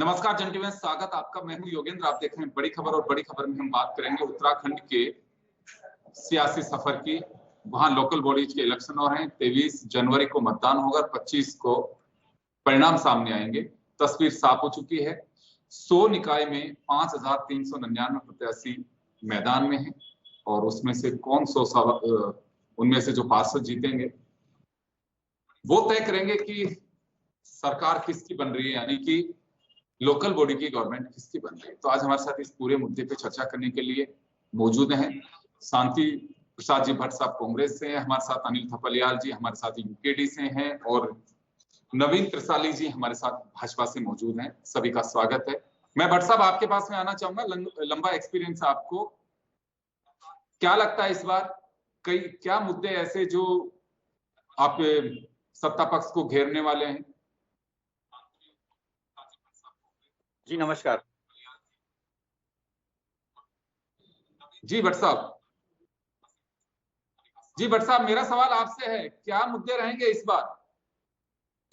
नमस्कार जेंटलमैन, स्वागत आपका। मैं हूं योगेंद्र। आप देख रहे हैं बड़ी खबर और बड़ी खबर में हम बात करेंगे उत्तराखंड के सियासी सफर की। वहां लोकल बॉडीज के इलेक्शन हो रहे हैं। 23 जनवरी को मतदान होगा, 25 को परिणाम सामने आएंगे। तस्वीर साफ हो चुकी है। 100 निकाय में 5,399 प्रत्याशी मैदान में हैं और उसमें से कौन 100 उनमें से जो पार्षद जीतेंगे वो तय करेंगे कि सरकार किसकी बन रही है, यानी कि लोकल बॉडी की गवर्नमेंट किसकी बन रही है। तो आज हमारे साथ इस पूरे मुद्दे पे चर्चा करने के लिए मौजूद हैं शांति प्रसाद जी भट्ट साहब कांग्रेस से हैं, हमारे साथ अनिल थपलियाल जी हमारे साथ यूकेडी से हैं और नवीन त्रिसाली जी हमारे साथ भाजपा से मौजूद हैं। सभी का स्वागत है। मैं भट्ट साहब आपके पास में आना चाहूंगा। लंबा एक्सपीरियंस आपको, क्या लगता है इस बार कई क्या मुद्दे ऐसे जो आप सत्ता पक्ष को घेरने वाले हैं? जी नमस्कार। जी भट्ट साहब, मेरा सवाल आपसे है, क्या मुद्दे रहेंगे इस बार?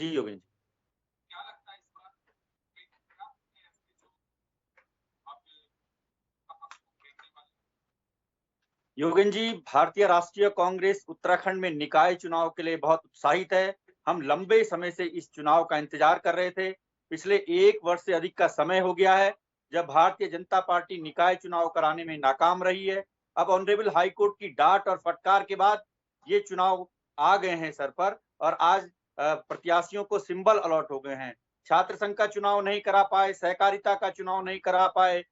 जी योगेंद्र जी, क्या लगता है इस बार योगेंद्र जी, भारतीय राष्ट्रीय कांग्रेस उत्तराखंड में निकाय चुनाव के लिए बहुत उत्साहित है। हम लंबे समय से इस चुनाव का इंतजार कर रहे थे। पिछले 1 वर्ष से अधिक का समय हो गया है जब भारतीय जनता पार्टी निकाय चुनाव कराने में नाकाम रही है। अब ऑनरेबल हाई कोर्ट की डांट और फटकार के बाद ये चुनाव आ गए हैं सर पर, और आज प्रत्याशियों को सिंबल अलॉट हो गए हैं। छात्र संघ का चुनाव नहीं करा पाए, सहकारिता का चुनाव नहीं करा पाए,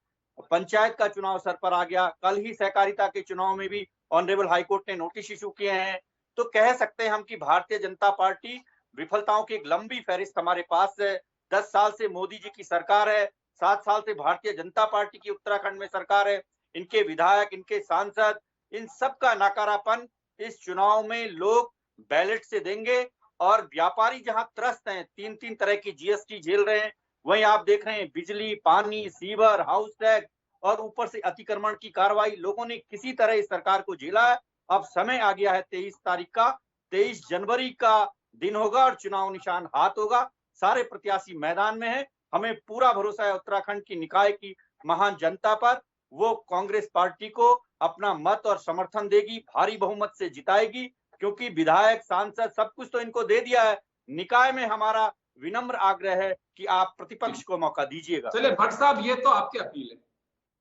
पंचायत का चुनाव सर पर आ गया। कल ही सहकारिता के चुनाव में भी ऑनरेबल हाईकोर्ट ने नोटिस इशू किए हैं। तो कह सकते हैं हम कि भारतीय जनता पार्टी विफलताओं की एक लंबी फहरिस्त हमारे पास है। 10 साल से मोदी जी की सरकार है, 7 साल से भारतीय जनता पार्टी की उत्तराखंड में सरकार है। इनके विधायक, इनके सांसद, इन सब का नकारापन इस चुनाव में लोग बैलेट से देंगे। और व्यापारी जहां त्रस्त हैं, 3-3 तरह की जीएसटी झेल रहे हैं, वहीं आप देख रहे हैं बिजली, पानी, सीवर, हाउस टैक्स और ऊपर से अतिक्रमण की कार्रवाई, लोगों ने किसी तरह इस सरकार को झेला है। अब समय आ गया है 23 तारीख का, 23 जनवरी का दिन होगा और चुनाव निशान हाथ होगा। सारे प्रत्याशी मैदान में हैं। हमें पूरा भरोसा है उत्तराखंड की निकाय की महान जनता पर। वो कांग्रेस पार्टी को अपना मत और समर्थन देगी, भारी बहुमत से जिताएगी, क्योंकि विधायक, सांसद सब कुछ तो इनको दे दिया है। निकाय में हमारा विनम्र आग्रह है कि आप प्रतिपक्ष को मौका दीजिएगा। चलिए भट्ट साहब, ये तो आपकी अपील है।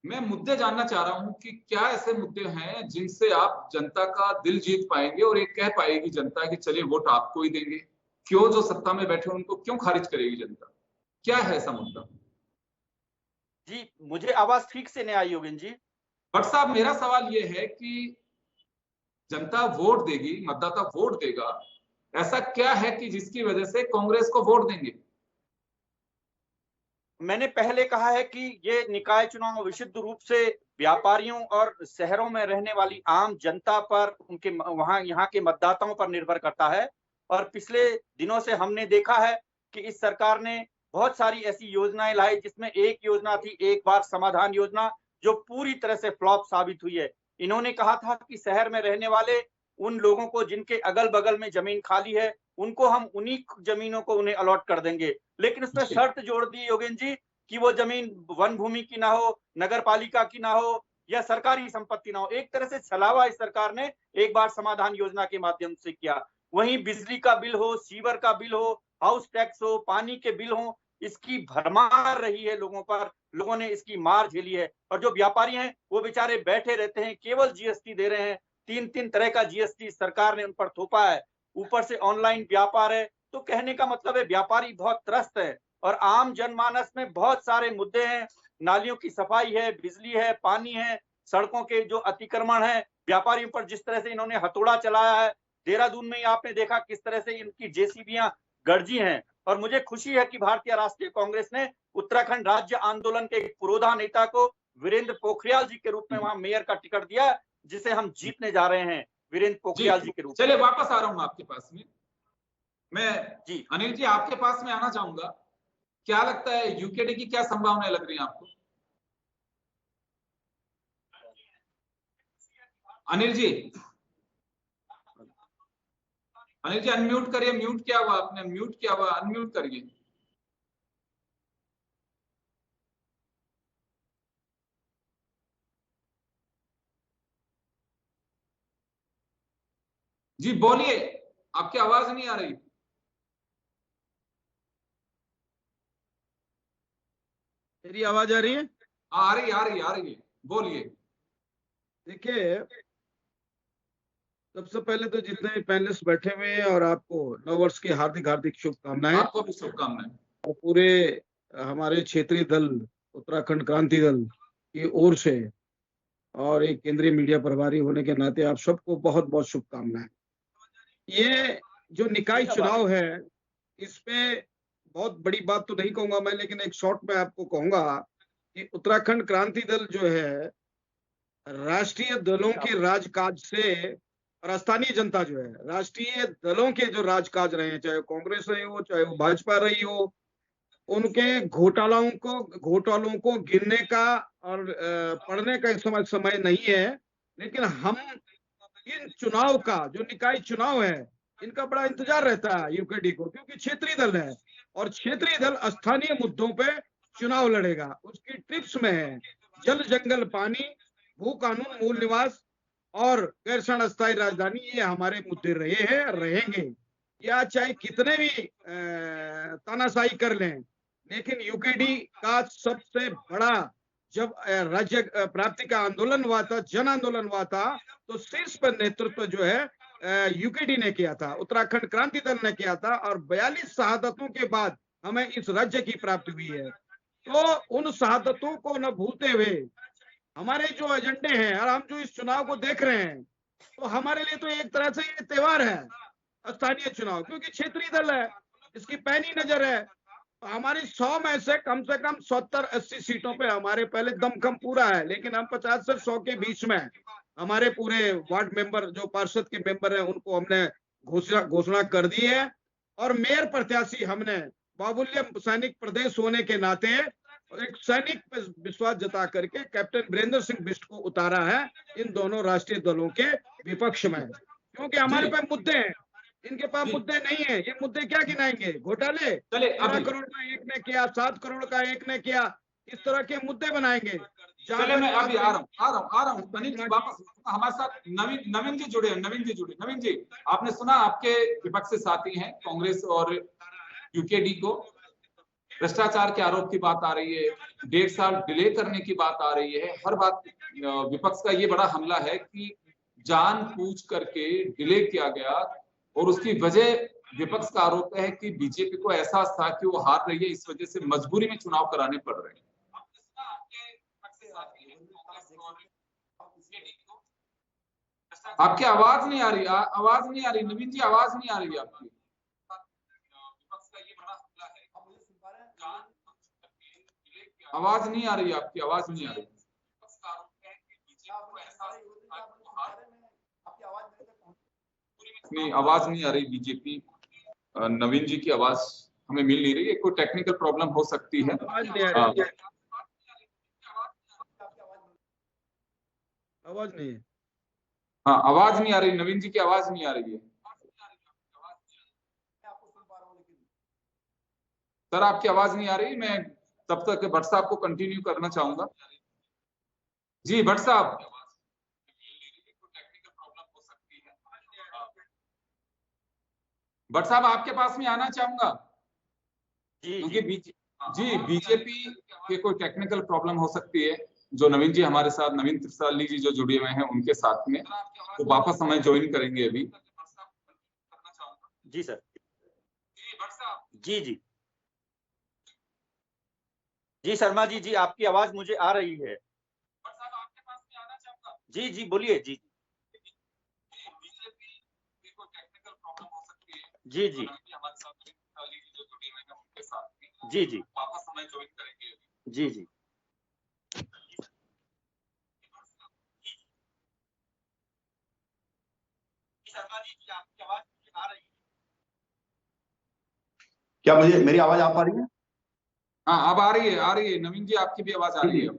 मैं मुद्दे जानना चाह रहा हूं कि क्या ऐसे मुद्दे हैं जिनसे आप जनता का दिल जीत पाएंगे और एक कह पाएगी जनता कि चलिए वोट आपको ही देंगे। क्यों जो सत्ता में बैठे उनको क्यों खारिज करेगी जनता? क्या है ऐसा मुद्दा? जी, मुझे आवाज ठीक से नहीं आई योगेंद्र जी। भट्ट साहब, मेरा सवाल ये है कि जनता वोट देगी, मतदाता वोट देगा, ऐसा क्या है कि जिसकी वजह से कांग्रेस को वोट देंगे? मैंने पहले कहा है कि ये निकाय चुनाव विशुद्ध रूप से व्यापारियों और शहरों में रहने वाली आम जनता पर, उनके वहां यहाँ के मतदाताओं पर निर्भर करता है। और पिछले दिनों से हमने देखा है कि इस सरकार ने बहुत सारी ऐसी योजनाएं लाई, जिसमें एक योजना थी एक बार समाधान योजना, जो पूरी तरह से फ्लॉप साबित हुई है। इन्होंने कहा था कि शहर में रहने वाले उन लोगों को जिनके अगल बगल में जमीन खाली है, उनको हम उन्हीं जमीनों को उन्हें अलॉट कर देंगे। लेकिन उसमें शर्त जोड़ दी योगेंद्र जी कि वो जमीन वन भूमि की ना हो, नगर पालिका की ना हो, या सरकारी संपत्ति ना हो। एक तरह से छलावा इस सरकार ने एक बार समाधान योजना के माध्यम से किया। वहीं बिजली का बिल हो, सीवर का बिल हो, हाउस टैक्स हो, पानी के बिल हो, इसकी भरमार रही है लोगों पर। लोगों ने इसकी मार झेली है। और जो व्यापारी हैं वो बेचारे बैठे रहते हैं, केवल जीएसटी दे रहे हैं। 3-3 तरह का जीएसटी सरकार ने उन पर थोपा है। ऊपर से ऑनलाइन व्यापार है। तो कहने का मतलब है व्यापारी बहुत त्रस्त है। और आम जनमानस में बहुत सारे मुद्दे हैं। नालियों की सफाई है, बिजली है, पानी है, सड़कों के जो अतिक्रमण है, व्यापारियों पर जिस तरह से इन्होंने हथौड़ा चलाया है। देहरादून में आपने देखा किस तरह से इनकी जेसीबियां गरजी हैं। और मुझे खुशी है कि भारतीय राष्ट्रीय कांग्रेस ने उत्तराखंड राज्य आंदोलन के एक पुरोधा नेता को वीरेंद्र पोखरियाल जी के रूप में वहां मेयर का टिकट दिया, जिसे हम जीतने जा रहे हैं वीरेंद्र पोखरियाल जी के रूप में। चलिए वापस आ रहा हूं आपके पास में। मैं जी अनिल जी आपके पास में आना चाहूंगा। क्या लगता है यूकेडी की क्या संभावनाएं लग रही हैं आपको? अनिल जी, अनम्यूट करिए। म्यूट किया हुआ आपने, म्यूट किया हुआ, अनम्यूट करिए। जी बोलिए, आपकी आवाज नहीं आ रही। मेरी आवाज आ रही है? आ रही आ रही आ रही है, बोलिए। देखिए, सबसे पहले तो जितने भी पैनलिस्ट बैठे हुए हैं और आपको नववर्ष की हार्दिक हार्दिक शुभकामनाएं। आपको भी शुभकामनाएं। और पूरे हमारे क्षेत्रीय दल उत्तराखंड क्रांति दल की ओर से और एक केंद्रीय मीडिया प्रभारी होने के नाते आप सबको बहुत बहुत शुभकामनाएं। ये जो निकाय चुनाव है, इसमें बहुत बड़ी बात तो नहीं कहूंगा मैं, लेकिन एक शॉर्ट में आपको कहूंगा कि उत्तराखंड क्रांति दल जो है राष्ट्रीय दलों के राजकाज से और स्थानीय जनता जो है राष्ट्रीय दलों के जो राजकाज रहे हैं, चाहे वो कांग्रेस रही हो चाहे वो भाजपा रही हो, उनके घोटालों को गिनने का और पढ़ने का इस समय नहीं है। लेकिन हम इन चुनाव का, जो निकाय चुनाव है, इनका बड़ा इंतजार रहता है यूकेडी को, क्योंकि क्षेत्रीय दल है और क्षेत्रीय दल स्थानीय मुद्दों पे चुनाव लड़ेगा। उसकी टिप्स में है जल जंगल पानी, भू कानून, मूल निवास और गैरसैंण अस्थायी राजधानी। ये हमारे मुद्दे रहे हैं, रहेंगे, या चाहे कितने भी तानाशाही कर लें। लेकिन यूकेडी का सबसे बड़ा, जब राज्य प्राप्ति का आंदोलन हुआ था, जन आंदोलन हुआ था, तो शीर्ष पर नेतृत्व जो है यूकेडी ने किया था, उत्तराखंड क्रांति दल ने किया था, और 42 शहादतों के बाद हमें इस राज्य की प्राप्ति हुई है। तो उन शहादतों को न भूलते हुए हमारे जो एजेंडे हैं और हम जो इस चुनाव को देख रहे हैं, तो हमारे लिए तो एक तरह से ये त्योहार है स्थानीय चुनाव, क्योंकि क्षेत्रीय दल है, इसकी पैनी नजर है। हमारी 100 में से कम 70-80 सीटों पे हमारे पहले दमखम पूरा है, लेकिन हम 50 से 100 के बीच में हमारे पूरे वार्ड मेंबर, जो पार्षद के मेंबर हैं, उनको हमने घोषणा कर दी है। और मेयर प्रत्याशी हमने बाहुल्य सैनिक प्रदेश होने के नाते एक सैनिक पे विश्वास जता करके कैप्टन वीरेंद्र सिंह बिष्ट को उतारा है इन दोनों राष्ट्रीय दलों के विपक्ष में, क्योंकि हमारे पास मुद्दे हैं, इनके पास मुद्दे नहीं है। ये मुद्दे क्या गिनाएंगे? घोटाले, 12 करोड़ का एक ने किया, 7 करोड़ का एक ने किया, इस तरह के मुद्दे बनाएंगे। चले, मैं अभी आ रहा हूँ। मनीष जी वापस हमारे साथ नवीन जी जुड़े हैं। नवीन जी, आपने सुना आपके विपक्ष से साथी हैं कांग्रेस और यूकेडी को भ्रष्टाचार के आरोप की बात आ रही है, 1.5 साल डिले करने की बात आ रही है। हर बात विपक्ष का ये बड़ा हमला है कि जानबूझ करके डिले किया गया, और उसकी वजह विपक्ष का आरोप है कि बीजेपी को एहसास था कि वो हार रही है, इस वजह से मजबूरी में चुनाव कराने पड़ रहे हैं। आपकी आवाज नहीं आ रही नवीन जी, आवाज नहीं आ रही आपकी। आवाज नहीं आ रही आपकी, आवाज नहीं आ रही। नहीं, आवाज नहीं आ रही बीजेपी। नवीन जी की आवाज हमें मिल नहीं रही है, कोई टेक्निकल प्रॉब्लम हो सकती है। आवाज नहीं है। हाँ, आवाज नहीं आ रही, नवीन जी की आवाज नहीं आ रही है। सर आपकी आवाज नहीं आ रही, मैं तब तक भट्ट साहब को कंटिन्यू करना चाहूंगा। जी भट्ट साहब, भट्ट साहब आपके पास में आना चाहूंगा, क्योंकि बीजेपी के कोई टेक्निकल प्रॉब्लम हो सकती है। जो नवीन जी हमारे साथ, नवीन त्रिसाली जी जो जुड़े हुए हैं उनके साथ में, तो वापस हमें ज्वाइन करेंगे अभी। जी सर। जी जी शर्मा जी, आपकी आवाज मुझे आ रही है। जी बोलिए। जी क्या मेरी आवाज आ पा रही है? हाँ, अब आ रही है नवीन जी, आपकी भी आवाज आ रही है।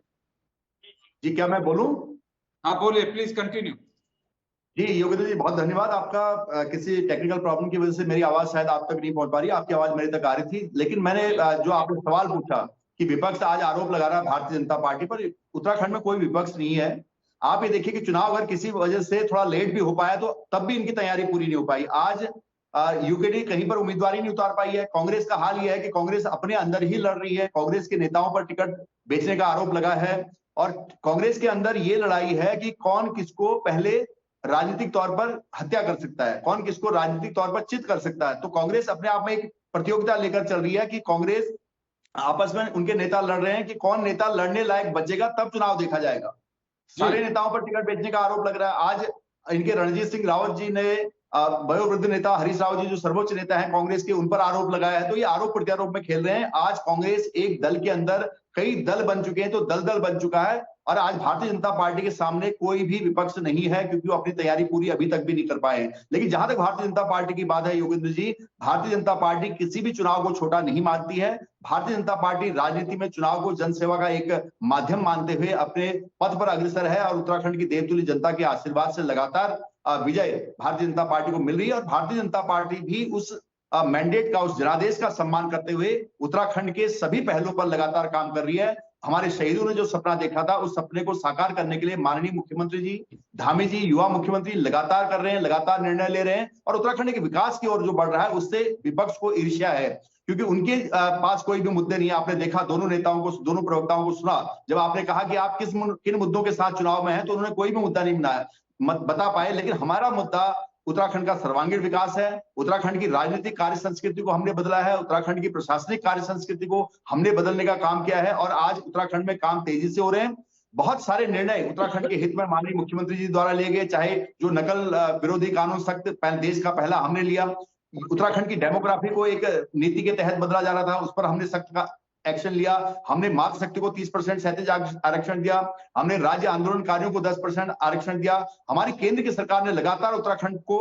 जी, क्या मैं बोलूं? हाँ बोलिए, प्लीज कंटिन्यू। जी योगेंद्र जी, बहुत धन्यवाद आपका। किसी टेक्निकल प्रॉब्लम की वजह से मेरी आवाज शायद आप तक नहीं पहुंच पा रही, आपकी आवाज मेरे तक आ रही थी। लेकिन मैंने जो आपने सवाल पूछा कि विपक्ष आज आरोप लगा रहा है भारतीय जनता पार्टी पर, उत्तराखंड में कोई विपक्ष नहीं है। आप ये देखिए कि चुनाव अगर किसी वजह से थोड़ा लेट भी हो पाया तो तब भी इनकी तैयारी पूरी नहीं हो पाई। आज यूकेडी कहीं पर उम्मीदवार ही नहीं उतार पाई है। कांग्रेस का हाल यह है कि कांग्रेस अपने अंदर ही लड़ रही है, कांग्रेस के नेताओं पर टिकट बेचने का आरोप लगा है और कांग्रेस के अंदर ये लड़ाई है कि कौन किसको पहले राजनीतिक तौर पर हत्या कर सकता है, कौन किसको राजनीतिक तौर पर चित कर सकता है। तो कांग्रेस अपने आप में एक प्रतियोगिता लेकर चल रही है कि कांग्रेस आपस में उनके नेता लड़ रहे हैं कि कौन नेता लड़ने लायक बचेगा, तब चुनाव देखा जाएगा। सारे नेताओं पर टिकट बेचने का आरोप लग रहा है। आज इनके रणजीत सिंह रावत जी ने वयोवृद्ध नेता हरीश रावत जी जो सर्वोच्च नेता हैं कांग्रेस के, उन पर आरोप लगाया है। तो ये आरोप प्रत्यारोप में खेल रहे हैं। आज कांग्रेस एक दल के अंदर कई दल बन चुके हैं, तो दल दल बन चुका है और आज भारतीय जनता पार्टी के सामने कोई भी विपक्ष नहीं है क्योंकि वो अपनी तैयारी पूरी अभी तक भी नहीं कर पाए हैं। लेकिन जहां तक भारतीय जनता पार्टी की बात है योगेंद्र जी, भारतीय जनता पार्टी किसी भी चुनाव को छोटा नहीं मानती है। भारतीय जनता पार्टी राजनीति में चुनाव को जनसेवा का एक माध्यम मानते हुए अपने पथ पर अग्रसर है और उत्तराखंड की देवतुल्य जनता के आशीर्वाद से लगातार विजय भारतीय जनता पार्टी को मिल रही है और भारतीय जनता पार्टी भी उस मैंडेट का, उस जनादेश का सम्मान करते हुए उत्तराखंड के सभी पहलुओं पर लगातार काम कर रही है। हमारे शहीदों ने जो सपना देखा था उस सपने को साकार करने के लिए माननीय मुख्यमंत्री जी, धामी जी, युवा मुख्यमंत्री लगातार कर रहे हैं, लगातार निर्णय ले रहे हैं और उत्तराखंड के विकास की ओर जो बढ़ रहा है उससे विपक्ष को ईर्ष्या है क्योंकि उनके पास कोई भी मुद्दे नहीं है। आपने देखा दोनों नेताओं को, दोनों प्रवक्ताओं को सुना, जब आपने कहा कि आप किन मुद्दों के साथ चुनाव में हैं तो उन्होंने कोई भी मुद्दा नहीं बनाया, बता पाए। लेकिन हमारा मुद्दा उत्तराखंड का सर्वांगीण विकास है, उत्तराखंड की राजनीतिक कार्य संस्कृति को हमने बदला है, उत्तराखंड की प्रशासनिक कार्य संस्कृति को हमने बदलने का काम किया है और आज उत्तराखंड में काम तेजी से हो रहे हैं। बहुत सारे निर्णय उत्तराखंड के हित में माननीय मुख्यमंत्री जी द्वारा लिए गए, चाहे जो नकल विरोधी कानून सख्त देश का पहला हमने लिया, उत्तराखंड की डेमोग्राफी को एक नीति के तहत बदला जा रहा था, उस पर हमने सख्त एक्शन लिया। हमने मातृशक्ति को 30% क्षैतिज आरक्षण दिया, हमने राज्य आंदोलनकारियों को 10% आरक्षण दिया। हमारी केंद्र की सरकार ने लगातार उत्तराखंड को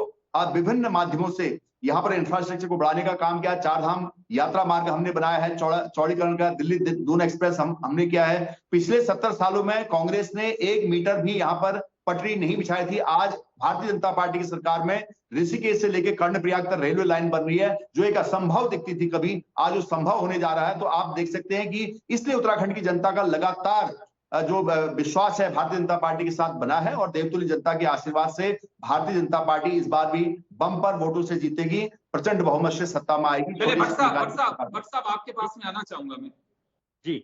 विभिन्न माध्यमों से यहाँ पर इंफ्रास्ट्रक्चर को बढ़ाने का काम किया। चार धाम यात्रा मार्ग हमने बनाया है, चौड़ीकरण का दिल्ली दून एक्सप्रेस हमने किया है। पिछले 70 सालों में कांग्रेस ने 1 मीटर भी यहाँ पर पटरी नहीं बिछाई थी। आज भारतीय जनता पार्टी की सरकार में ऋषिकेश से लेकर कर्णप्रयाग तक रेलवे लाइन बन रही है, जो एक असंभव दिखती थी कभी, आज वो संभव होने जा रहा है। तो आप देख सकते हैं कि इसलिए उत्तराखंड की जनता का लगातार जो विश्वास है भारतीय जनता पार्टी के साथ बना है और देवतुल्य जनता के आशीर्वाद से भारतीय जनता पार्टी इस बार भी बम्पर वोटों से जीतेगी, प्रचंड बहुमत से सत्ता में आएगी। भट्ट साहब आपके पास में आना चाहूंगा मैं जी।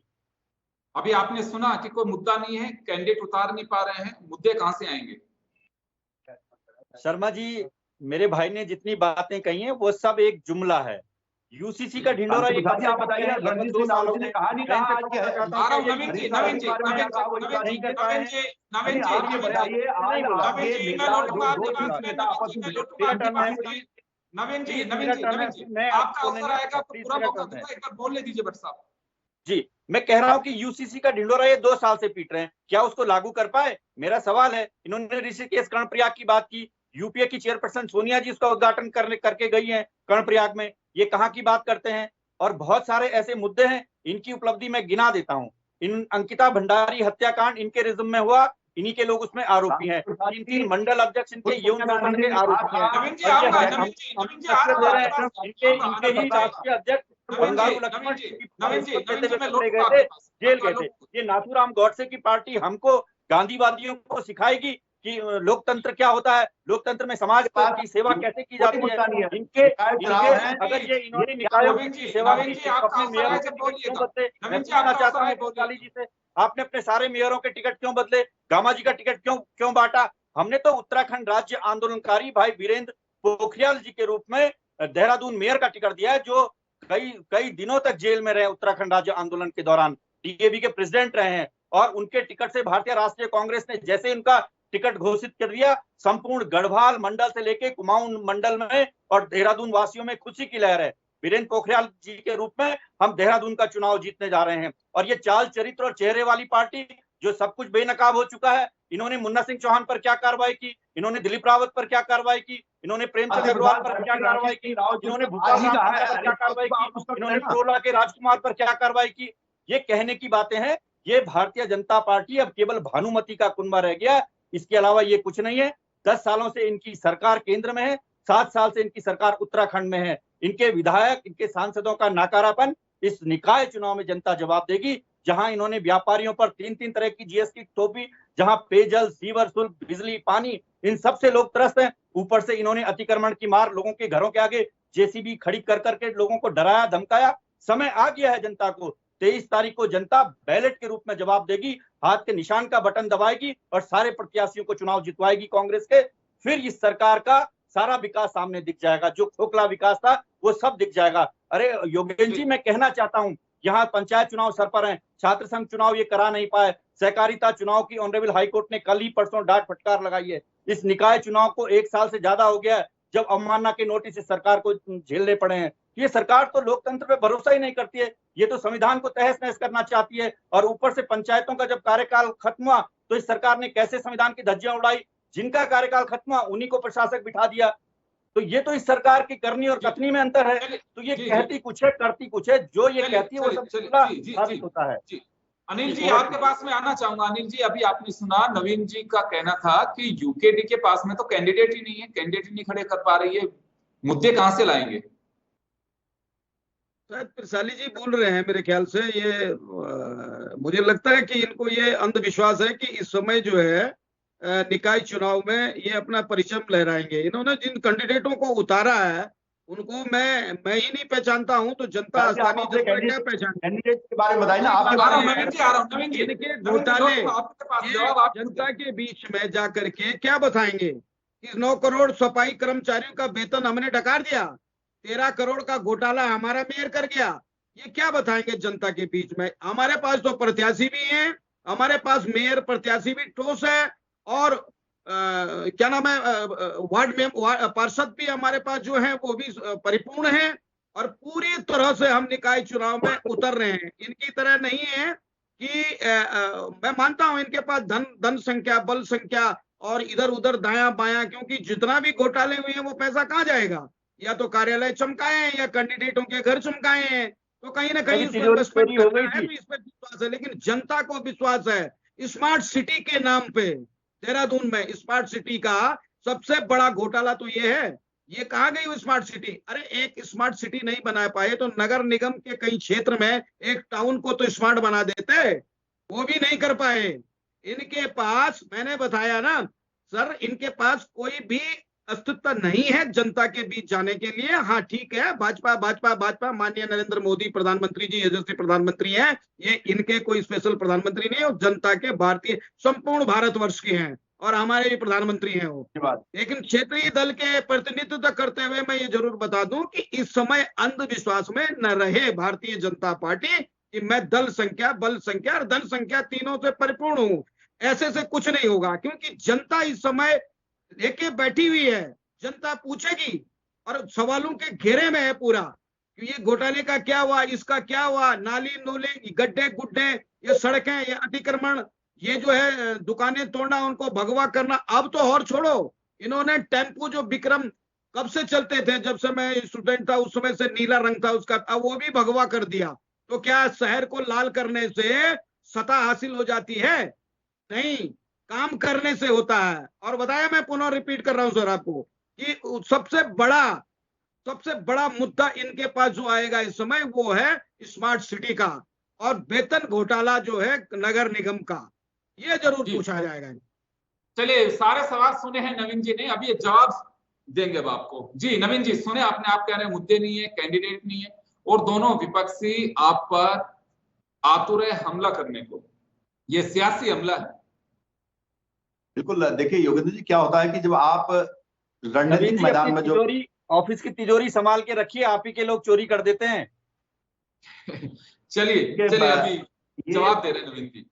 अभी आपने सुना कि कोई मुद्दा नहीं है, कैंडिडेट उतार नहीं पा रहे हैं, मुद्दे कहां से आएंगे? शर्मा जी, मेरे भाई ने जितनी बातें कही हैं वो सब एक जुमला है। यूसीसी का ढिंडोरा एक बात आप बताइए, रणजीत सिंह रावत ने कहा नहीं कहा आज के नवीन जी आपका अवसर आएगा तो पूरा मौका दूंगा, एक बार बोलने दीजिए भट्ट साहब जी। मैं कह रहा हूं कि यूसीसी का ढिंडोरा ये 2 साल से पीट रहे हैं, क्या उसको लागू कर पाए? मेरा सवाल है। इन्होंने ऋषिकेश कर्णप्रयाग की बात की, यूपीए की चेयरपर्सन सोनिया जी उसका उद्घाटन करके गई हैं कर्णप्रयाग में, ये कहां की बात करते हैं? और बहुत सारे ऐसे मुद्दे हैं, इनकी उपलब्धि मैं गिना देता हूं। इन अंकिता भंडारी हत्याकांड इनके रिज्म में हुआ, इन्हीं के लोग उसमें आरोपी हैं। 3 मंडल अध्यक्ष इनके यौन शोषण के आरोपी हैं। इनके ही राष्ट्रीय अध्यक्ष बंगारू लक्ष्मण जेल गए थे। ये नाथूराम गौडसे की पार्टी हमको गांधीवादियों को सिखाएगी कि लोकतंत्र क्या होता है, लोकतंत्र में समाज की सेवा कैसे की जाती है। इनके अगर ये इन्होंने निकायों की सेवा की अपने मेयरों के टिकट क्यों बदले? मैं पूछना चाहता हूँ कोतवाली जी से, आपने अपने सारे मेयरों के टिकट क्यों बदले? गामा जी का टिकट क्यों बांटा? हमने तो उत्तराखंड राज्य आंदोलनकारी भाई वीरेंद्र पोखरियाल जी के रूप में देहरादून मेयर का टिकट दिया है, जो कई दिनों तक जेल में रहे उत्तराखंड राज्य आंदोलन के दौरान, टीएबी के प्रेसिडेंट रहे हैं और उनके टिकट से भारतीय राष्ट्रीय कांग्रेस ने जैसे उनका टिकट घोषित कर दिया, संपूर्ण गढ़वाल मंडल से लेके कुमाऊं मंडल में और देहरादून वासियों में खुशी की लहर है। वीरेंद्र पोखरियाल जी के रूप में हम देहरादून का चुनाव जीतने जा रहे हैं और ये चाल चरित्र और चेहरे वाली पार्टी जो सब कुछ बेनकाब हो चुका है, इन्होंने मुन्ना सिंह चौहान पर क्या कार्रवाई की, इन्होंने दिलीप रावत पर क्या कार्रवाई की, इन्होंने प्रेमचंद अग्रवाल पर क्या कार्रवाई की, इन्होंने भूपाल पर क्या कार्रवाई की, इन्होंने प्रोला के राजकुमार पर क्या कार्रवाई की। ये कहने की बातें हैं। ये भारतीय जनता पार्टी अब केवल भानुमति का कुनबा रह गया, इसके अलावा ये कुछ नहीं है। 10 सालों से इनकी सरकार केंद्र में है, 7 साल से इनकी सरकार उत्तराखंड में है। इनके विधायक, इनके सांसदों का नाकारापन इस निकाय चुनाव में जनता जवाब देगी, जहां इन्होंने व्यापारियों पर 3 तरह की जीएसटी थोपी, जहां पेयजल, सीवर शुल्क, बिजली, पानी, इन सब से लोग त्रस्त हैं। ऊपर से इन्होंने अतिक्रमण की मार, लोगों के घरों के आगे जेसीबी खड़ी कर करके लोगों को डराया धमकाया। समय आ गया है जनता को, 23 तारीख को जनता बैलेट के रूप में जवाब देगी, हाथ के निशान का बटन दबाएगी और सारे प्रत्याशियों को चुनाव जितवाएगी कांग्रेस के। फिर इस सरकार का सारा विकास सामने दिख जाएगा, जो खोखला विकास था वो सब दिख जाएगा। अरे योगेंद्र जी, मैं कहना चाहता हूं, यहाँ पंचायत चुनाव सर पर हैं, छात्र संघ चुनाव ये करा नहीं पाए, सहकारिता चुनाव की ऑनरेबल हाईकोर्ट ने कल ही परसों डांट फटकार लगाई है। इस निकाय चुनाव को 1 साल से ज्यादा हो गया है जब अवमानना के नोटिस इस सरकार को झेलने पड़े हैं। ये सरकार तो लोकतंत्र पे भरोसा ही नहीं करती है, ये तो संविधान को तहस नहस करना चाहती है। और ऊपर से पंचायतों का जब कार्यकाल खत्म हुआ तो इस सरकार ने कैसे संविधान की धज्जियां उड़ाई, जिनका कार्यकाल खत्म हुआ उन्हीं को प्रशासक बिठा दिया। तो ये तो इस सरकार की करनी और कथनी में अंतर है। तो ये कहती कुछ है, करती कुछ है, जो ये कहती है वो सब साबित होता है। अनिल जी, आपके पास में आना चाहूंगा। अनिल जी, अभी आपने सुना नवीन जी का कहना था कि यूकेडी के पास में तो कैंडिडेट ही नहीं है, कैंडिडेट ही नहीं खड़े कर पा रही है, मुद्दे कहां से लाएंगे? शायद त्रिशाली जी बोल रहे हैं मेरे ख्याल से। ये मुझे लगता है कि इनको ये अंधविश्वास है कि इस समय जो है निकाय चुनाव में ये अपना परिचय लहराएंगे। इन्होंने जिन कैंडिडेटों को उतारा है उनको मैं ही नहीं पहचानता हूं, तो जनता आसानी से क्या पहचान। कैंडिडेट के बारे में बताइए ना। इनके घोटाले जनता के बीच में जाकर के क्या बताएंगे कि 9 करोड़ सफाई कर्मचारियों का वेतन हमने डकार दिया, 13 करोड़ का घोटाला हमारा मेयर कर गया। ये क्या बताएंगे जनता के बीच में? हमारे पास तो प्रत्याशी भी हैं, हमारे पास मेयर प्रत्याशी भी ठोस है, और क्या नाम है, वार्ड में पार्षद भी हमारे पास जो है वो भी परिपूर्ण है, और पूरी तरह से हम निकाय चुनाव में उतर रहे हैं। इनकी तरह नहीं है कि मैं मानता हूं इनके पास धन संख्या, बल संख्या और इधर उधर दायां बायां, क्योंकि जितना भी घोटाले हुए हैं वो पैसा कहाँ जाएगा? या तो कार्यालय चमकाए हैं या कैंडिडेटों के घर चमकाए हैं, तो कहीं ना कहीं इस पर विश्वास है। लेकिन जनता को विश्वास है स्मार्ट सिटी के नाम पे। देहरादून में स्मार्ट सिटी का सबसे बड़ा घोटाला तो ये है। ये कहाँ गई वो स्मार्ट सिटी? अरे एक स्मार्ट सिटी नहीं बना पाए तो नगर निगम के कई क्षेत्र में एक टाउन को तो स्मार्ट बना देते, वो भी नहीं कर पाए। इनके पास, मैंने बताया ना सर, इनके पास कोई भी अस्तित्व नहीं है जनता के बीच जाने के लिए। हाँ ठीक है, भाजपा माननीय नरेंद्र मोदी प्रधानमंत्री जी यशस्वी प्रधानमंत्री हैं, ये इनके कोई स्पेशल प्रधानमंत्री नहीं है, और जनता के भारतीय संपूर्ण भारतवर्ष के हैं और हमारे भी प्रधानमंत्री हैं वो। लेकिन क्षेत्रीय दल के प्रतिनिधित्व करते हुए मैं ये जरूर बता दूं कि इस समय अंधविश्वास में न रहे भारतीय जनता पार्टी कि मैं दल संख्या, बल संख्या और धन संख्या तीनों से परिपूर्ण हूं। ऐसे से कुछ नहीं होगा, क्योंकि जनता इस समय लेके बैठी हुई है। जनता पूछेगी और सवालों के घेरे में है पूरा कि ये घोटाले का क्या हुआ, इसका क्या हुआ, नाली नूले, गड्ढे गुड्ढे, ये सड़कें, ये अतिक्रमण, ये जो है दुकानें तोड़ना, उनको भगवा करना। अब तो और छोड़ो, इन्होंने टेम्पो जो विक्रम कब से चलते थे, जब से मैं स्टूडेंट था उस समय से नीला रंग था उसका, अब वो भी भगवा कर दिया। तो क्या शहर को लाल करने से सत्ता हासिल हो जाती है? नहीं, काम करने से होता है। और बताया, मैं पुनः रिपीट कर रहा हूं सर आपको कि सबसे बड़ा मुद्दा इनके पास जो आएगा इस समय वो है स्मार्ट सिटी का और वेतन घोटाला जो है नगर निगम का, ये जरूर पूछा जाएगा। चलिए, सारे सवाल सुने हैं नवीन जी ने, अभी ये जवाब देंगे अब आपको। जी नवीन जी, सुने आपने, आप कह रहे हैं मुद्दे नहीं है, कैंडिडेट नहीं है, और दोनों विपक्षी आप पर आतुर है हमला करने को। ये सियासी हमला है। बिल्कुल, देखिए योगेंद्र जी, क्या होता है कि जब आप रणनीतिक मैदान में जो ऑफिस की तिजोरी संभाल के रखिए, आप ही के लोग चोरी कर देते हैं। चलिए अभी जवाब दे रहे हैं नवीन जी।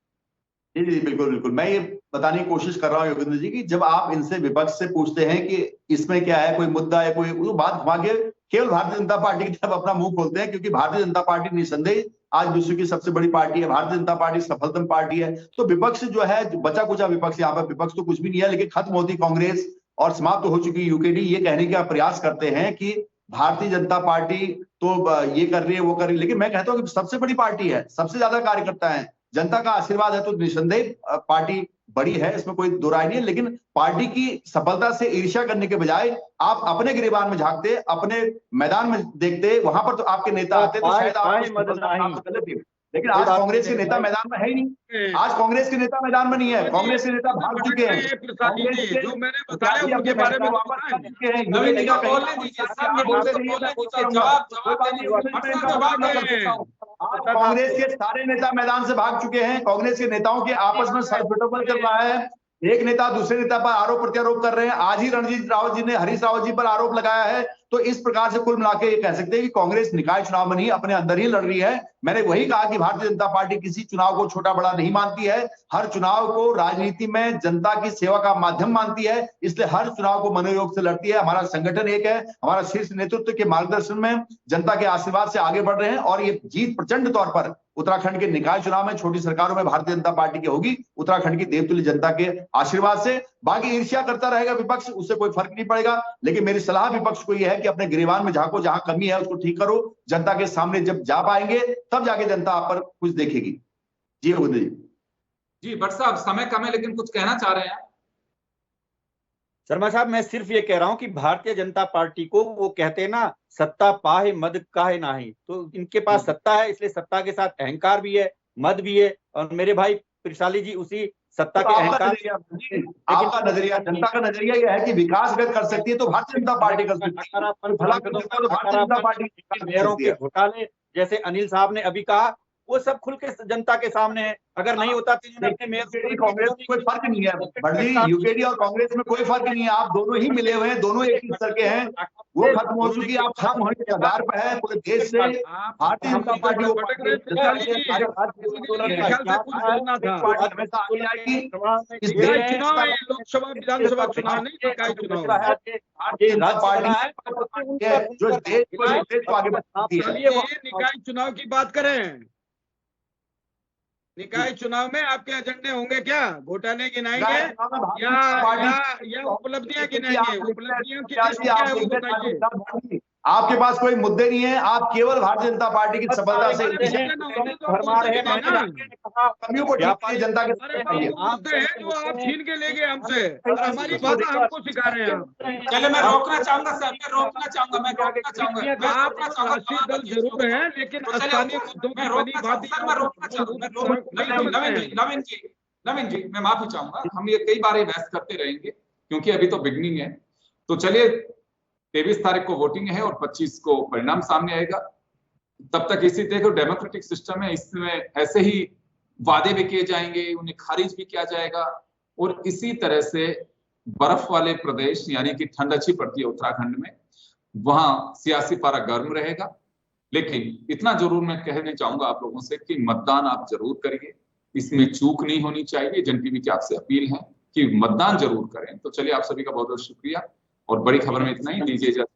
जी बिल्कुल, मैं ये बताने की कोशिश कर रहा हूँ योगेंद्र जी की जब आप इनसे विपक्ष से पूछते हैं कि इसमें क्या है, कोई मुद्दा है, कोई बात घुमा के केवल भारतीय जनता पार्टी की तरफ अपना मुंह खोलते हैं, क्योंकि भारतीय जनता पार्टी निसंदेह आज विश्व की सबसे बड़ी पार्टी है। भारतीय जनता पार्टी सफलतम पार्टी है। तो विपक्ष जो है, बचा कुचा विपक्ष, यहाँ पर विपक्ष तो कुछ भी नहीं है, लेकिन खत्म होती कांग्रेस और समाप्त हो चुकी यूकेडी, ये कहने का प्रयास करते हैं कि भारतीय जनता पार्टी तो ये कर रही है, वो कर रही है। लेकिन मैं कहता हूँ कि सबसे बड़ी पार्टी है, सबसे ज्यादा कार्यकर्ता है, जनता का आशीर्वाद है, तो निसंदेह पार्टी बड़ी है, इसमें कोई दो राय नहीं है। लेकिन पार्टी की सफलता से ईर्ष्या करने के बजाय आप अपने गिरेबान में झांकते, अपने मैदान में देखते, वहां पर तो आपके नेता आते तो शायद आप लेकिन आज कांग्रेस के नेता मैदान में है ही नहीं। आज कांग्रेस के नेता मैदान में नहीं है, कांग्रेस के नेता भाग चुके हैं, कांग्रेस के जो मैंने बताया उनके बारे में वापस कर चुके हैं। नवीन जी को बोलने दीजिए, कांग्रेस के सारे नेता मैदान से भाग चुके हैं। कांग्रेस के नेताओं के आपस में सरफटोफल चल रहा है, एक नेता दूसरे नेता पर आरोप प्रत्यारोप कर रहे हैं। आज ही रणजीत रावत जी ने हरीश रावत जी पर आरोप लगाया है। तो इस प्रकार से कुल मिलाकर ये कह सकते हैं कि कांग्रेस निकाय चुनाव में नहीं, अपने अंदर ही लड़ रही है। मैंने वही कहा कि भारतीय जनता पार्टी किसी चुनाव को छोटा बड़ा नहीं मानती है, हर चुनाव को राजनीति में जनता की सेवा का माध्यम मानती है, इसलिए हर चुनाव को मनोयोग से लड़ती है। हमारा संगठन एक है, हमारा शीर्ष नेतृत्व के मार्गदर्शन में जनता के आशीर्वाद से आगे बढ़ रहे हैं और ये जीत प्रचंड तौर पर उत्तराखंड के निकाय चुनाव में छोटी सरकारों में भारतीय जनता पार्टी की होगी, उत्तराखंड की देवतुल्य जनता के आशीर्वाद से। बाकी ईर्ष्या करता रहेगा विपक्ष, उससे कोई फर्क नहीं पड़ेगा, लेकिन मेरी सलाह विपक्ष को यह है कि अपने गिरेबान में झांको, जहां कमी है उसको ठीक करो। जनता के सामने जब जा पाएंगे तब जाके जनता आप पर कुछ देखेगी। जी गोविंद जी। भट्ट साहब, समय कम है लेकिन कुछ कहना चाह रहे हैं? शर्मा साहब, मैं सिर्फ ये कह रहा हूं कि भारतीय जनता पार्टी को वो कहते हैं ना, सत्ता पाहे मद काहे नाही, तो इनके पास सत्ता है, इसलिए सत्ता के साथ अहंकार भी है, मद भी है। और मेरे भाई त्रिशाली जी उसी सत्ता के अहंकार, आपका नजरिया, जनता का नजरिया यह है कि विकास अगर कर सकती है तो भारतीय जनता पार्टी कर सकती है, भला कर सकता है तो भारतीय जनता पार्टी। मेयरों के घोटाले जैसे अनिल साहब ने अभी कहा, वो सब खुल के जनता के सामने है। अगर नहीं होता तो कांग्रेस में कोई फर्क नहीं है बड़ी, यूकेडी और कांग्रेस में कोई फर्क नहीं है। आप दोनों ही मिले हुए हैं, दोनों एक ही स्तर के हैं, वो खत्म हो चुकी, आप खत्म होने के कगार पर है पूरे देश से। भारतीय जनता पार्टी लोकसभा विधानसभा चुनाव नहीं, निकाय चुनाव जो देश को आगे बढ़ती है। निकाय चुनाव की बात करें, निकाय चुनाव में आपके एजेंडे होंगे क्या? घोटाले गिनाएंगे या उपलब्धियां गिनाएंगे? उपलब्धियों की लिस्ट क्या है वो बताइए। आपके पास कोई मुद्दे नहीं है, आप केवल भारतीय जनता पार्टी की सफलता से कमियों को ठीक करिए, जनता के मुद्दे हैं जो आप छीन के ले गए हमसे, हमारी भाषा हमको सिखा रहे हैं। चले, मैं रोकना चाहूंगा सर, मैं रोकना चाहूंगा। आप राष्ट्रीय दल जरूर है, लेकिन स्थानीय मुद्दों की बनी बात। नवीन जी, मैं माफी चाहूंगा, हम ये कई बार बहस करते रहेंगे क्योंकि अभी तो बिगनिंग है। तो चलिए, 23 तारीख को वोटिंग है और 25 को परिणाम सामने आएगा। तब तक इसी तरह डेमोक्रेटिक सिस्टम है, इसमें ऐसे ही वादे भी किए जाएंगे, उन्हें खारिज भी किया जाएगा और इसी तरह से बर्फ वाले प्रदेश यानी कि ठंड अच्छी पड़ती है उत्तराखंड में, वहां सियासी पारा गर्म रहेगा। लेकिन इतना जरूर मैं कहना चाहूंगा आप लोगों से कि मतदान आप जरूर करिए, इसमें चूक नहीं होनी चाहिए। जन टीवी की आपसे अपील है कि मतदान जरूर करें। तो चलिए, आप सभी का बहुत बहुत शुक्रिया और बड़ी खबर में इतना ही, दीजिए इजाजत।